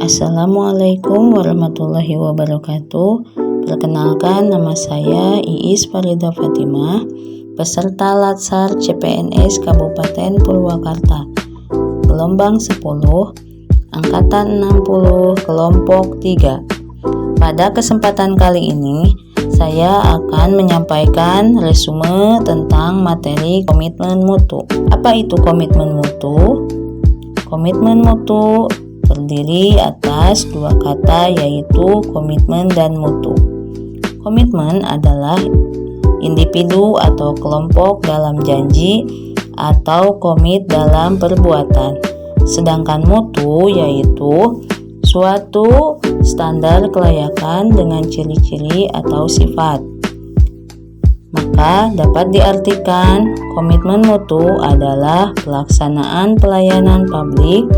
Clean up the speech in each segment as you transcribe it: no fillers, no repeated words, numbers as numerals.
Assalamualaikum warahmatullahi wabarakatuh. Perkenalkan, nama saya Iis Farida Fatimah, peserta Latsar CPNS Kabupaten Purwakarta, gelombang 10, angkatan 60, kelompok 3. Pada kesempatan kali ini, saya akan menyampaikan resume tentang materi komitmen mutu. Apa itu komitmen mutu? Komitmen mutu terdiri atas dua kata, yaitu komitmen dan mutu. Komitmen adalah individu atau kelompok dalam janji atau komit dalam perbuatan. Sedangkan mutu yaitu suatu standar kelayakan dengan ciri-ciri atau sifat. Maka dapat diartikan komitmen mutu adalah pelaksanaan pelayanan publik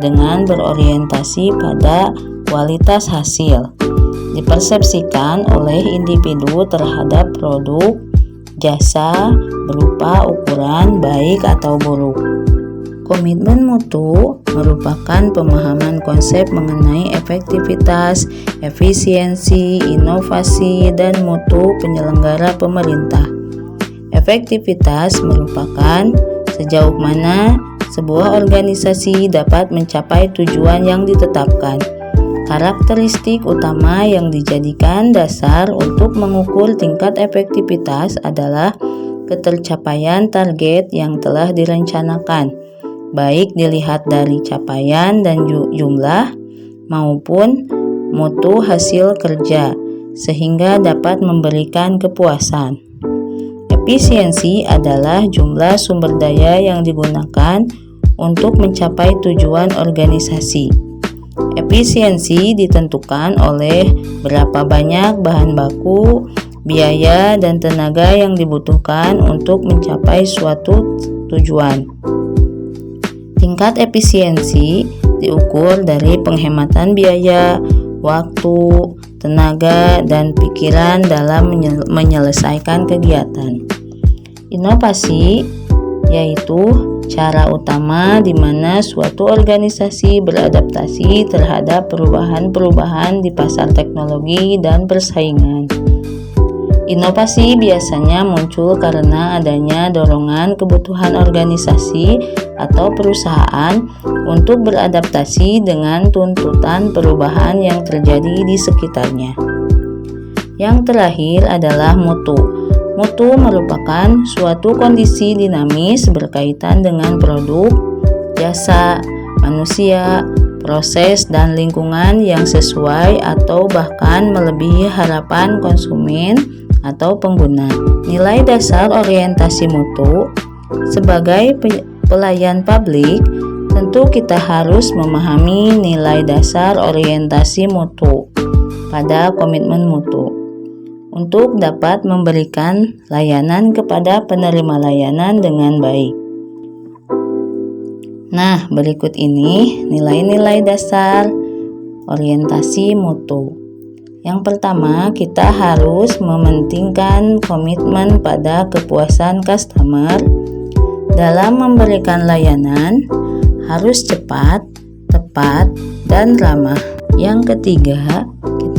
dengan berorientasi pada kualitas hasil, dipersepsikan oleh individu terhadap produk, jasa berupa ukuran baik atau buruk. Komitmen mutu merupakan pemahaman konsep mengenai efektivitas, efisiensi, inovasi, dan mutu penyelenggara pemerintah. Efektivitas merupakan sejauh mana sebuah organisasi dapat mencapai tujuan yang ditetapkan. Karakteristik utama yang dijadikan dasar untuk mengukur tingkat efektivitas adalah ketercapaian target yang telah direncanakan, baik dilihat dari capaian dan jumlah maupun mutu hasil kerja, sehingga dapat memberikan kepuasan. Efisiensi adalah jumlah sumber daya yang digunakan untuk mencapai tujuan organisasi. Efisiensi ditentukan oleh berapa banyak bahan baku, biaya, dan tenaga yang dibutuhkan untuk mencapai suatu tujuan. Tingkat efisiensi diukur dari penghematan biaya, waktu, tenaga, dan pikiran dalam menyelesaikan kegiatan. Inovasi yaitu cara utama di mana suatu organisasi beradaptasi terhadap perubahan-perubahan di pasar teknologi dan persaingan. Inovasi biasanya muncul karena adanya dorongan kebutuhan organisasi atau perusahaan untuk beradaptasi dengan tuntutan perubahan yang terjadi di sekitarnya. Yang terakhir adalah mutu. Mutu merupakan suatu kondisi dinamis berkaitan dengan produk, jasa, manusia, proses, dan lingkungan yang sesuai atau bahkan melebihi harapan konsumen atau pengguna. Nilai dasar orientasi mutu sebagai pelayan publik, tentu kita harus memahami nilai dasar orientasi mutu pada komitmen mutu untuk dapat memberikan layanan kepada penerima layanan dengan baik. Nah, berikut ini nilai-nilai dasar orientasi mutu. Yang pertama, kita harus mementingkan komitmen pada kepuasan customer. Dalam memberikan layanan, harus cepat, tepat, dan ramah. Yang ketiga,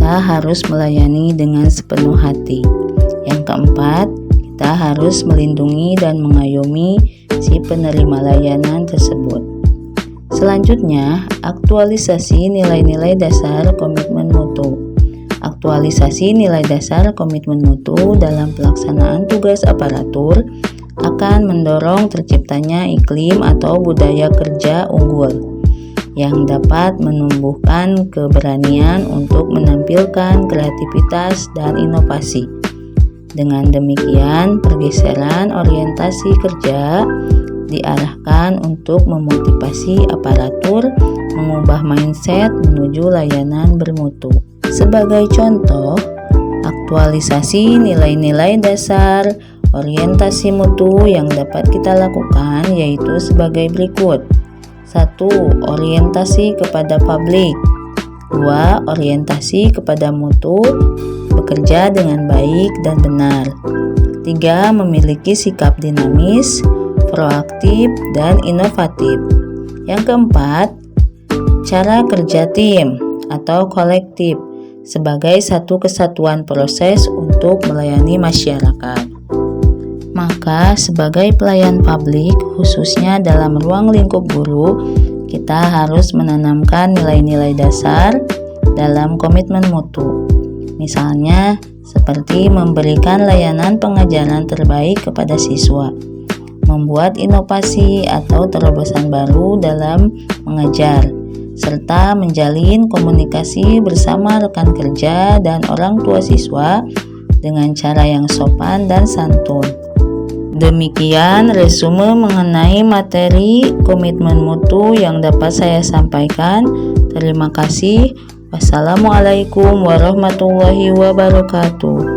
kita harus melayani dengan sepenuh hati. Yang keempat, kita harus melindungi dan mengayomi si penerima layanan tersebut. Selanjutnya, aktualisasi nilai-nilai dasar komitmen mutu. Aktualisasi nilai dasar komitmen mutu dalam pelaksanaan tugas aparatur akan mendorong terciptanya iklim atau budaya kerja unggul yang dapat menumbuhkan keberanian untuk menampilkan kreativitas dan inovasi. Dengan demikian, pergeseran orientasi kerja diarahkan untuk memotivasi aparatur mengubah mindset menuju layanan bermutu. Sebagai contoh, aktualisasi nilai-nilai dasar orientasi mutu yang dapat kita lakukan yaitu sebagai berikut. 1. Orientasi kepada publik. 2. Orientasi kepada mutu, bekerja dengan baik dan benar. 3. Memiliki sikap dinamis, proaktif, dan inovatif. Yang keempat, cara kerja tim atau kolektif sebagai satu kesatuan proses untuk melayani masyarakat. Maka sebagai pelayan publik, khususnya dalam ruang lingkup guru, kita harus menanamkan nilai-nilai dasar dalam komitmen mutu. Misalnya, seperti memberikan layanan pengajaran terbaik kepada siswa, membuat inovasi atau terobosan baru dalam mengajar, serta menjalin komunikasi bersama rekan kerja dan orang tua siswa dengan cara yang sopan dan santun. Demikian resume mengenai materi komitmen mutu yang dapat saya sampaikan. Terima kasih. Wassalamualaikum warahmatullahi wabarakatuh.